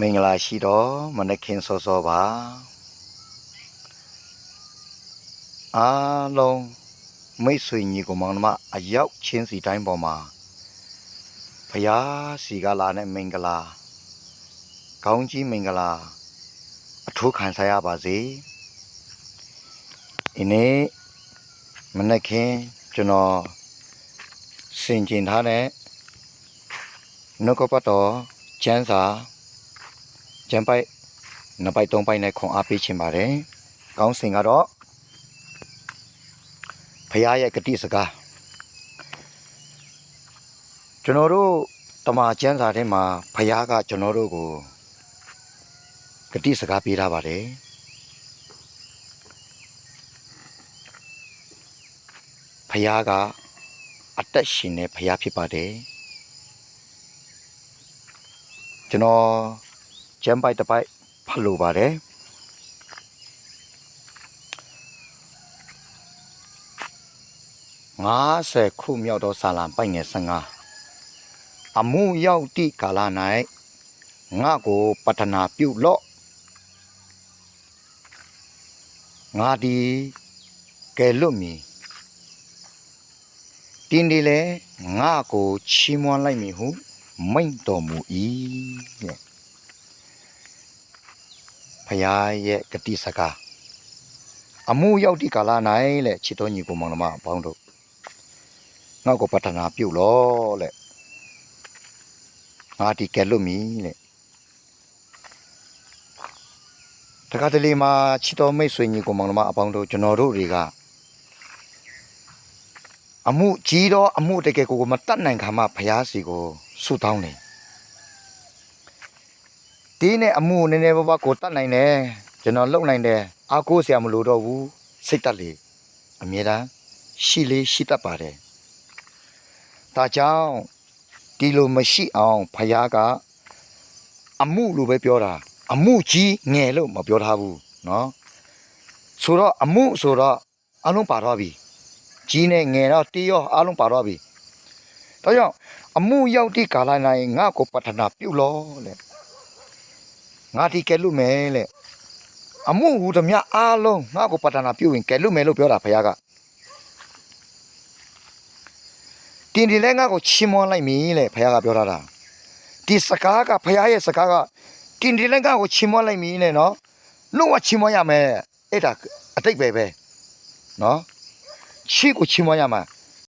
မင်္ဂလာရှိတော့မနက်ခင်းစောစောပါအားလုံးမိတ်ဆွေညီကိုမောင်နှမအရောက်ချင်းစီတိုင်းပေါ်မှာဖယားစီကလာနဲ့မင်္ဂလာကောင်းကြီးမင်္ဂလာအထူးခံစားရပါစေဒီနေ့မနက်ခင်းကျွန်တော်စင်ကျင်ထားတဲ့နှုတ်ကပတ်တော်ကျမ်းစာကျမ်းပိုက်နှစ်ပိုက်သုံးပိုက်နဲ့ခွန်အားပေးခြင်းပါတယ်။ကောင်းစဉ်ကတော့ဖယားရဲ့ဂတိစကားကျွန်တော်တို့တမန်ကျမ်းစာထဲမှာဖယားကကျွန်တော်တို့ကိုဂတိစကားပေးထားပါတယ်။ဖယားကအသက်ရှင်တဲ့ဖယားဖြစ်ပါတယ်။ကျွန်တော်ကျမ်းပိုက်တစ်ပိုက်ဖတ်လို့ပါတယ်50ခုမြောက်သောစာလံပိုက်ငယ်15အမှုရောက်သည့်ကာလ၌ငါကိုပတ္ထနာပြုလော့ငါဒီကဲလွတ်မည်တင်းဒီလေငါကိုချီးမွမ်းလိုက်မည်ဟုမိန့်တော်မူ၏တဲ့ဖယားရဲ့ဂတိစကားအမှုရောက်သည့်ကာလ၌လေချစ်တော်ညီကိုမောင်နှမအပေါင်းတို့ငါ့ကိုပတ္ထနာပြုလော့လေငါဒီကဲလွတ်မည်လေတခါတလေမှာချစ်တော်မိတ်ဆွေညီကိုမောင်နှမအပေါင်းတို့ကျွန်တော်တို့တွေကအမှုကြီးတော့အမှုတကယ်ကိုမတတ်နိုင်ခါမှဖယားစီကိုဆုတောင်းတယ်ဒီနဲ့အမှုနည်းနည်းပါးပါးကိုတတ်နိုင်တယ်ကျွန်တော်လုပ်နိုင်တယ်အားကိုးစရာမလိုတော့ဘူးစိတ်တက်လေအမြဲတမ်းရှိတတ်ပါတယ်ဒါကြောင့်ဒီလိုမရှိအောင်ဖယားကအမှုလိုပဲပြောတာအမှုကြီးငယ်လို့မပြောထားဘူးเนาะဆိုတော့အမှုဆိုတော့အလုံးပါတော့ပြီကြီးနဲ့ငယ်တော့တီးရောအလုံးပါတော့ပြီဒါကြောင့်အမှုရောက်သည့်ကာလ၌ငါကိုပတ္ထနာပြုလောလေငါဒီကဲလို့မယ်လေအမှုဟူသည်များအားလုံးငါကိုပတ္ထနာပြုရင်ကဲလို့မယ်လို့ပြောတာဖယားကတင်းဒီလဲငါကိုချီးမွမ်းလိုက်မည်လေဖယားကပြောထားတာဒီစကားကဖယားရဲ့စကားကတင်းဒီလဲငါကိုချီးမွမ်းလိုက်မည်နဲ့နော်လုံးဝချီးမွမ်းရမယ်အဲ့ဒါအတိတ်ပဲနော်ချီးကိုချီးမွမ်းရမှာ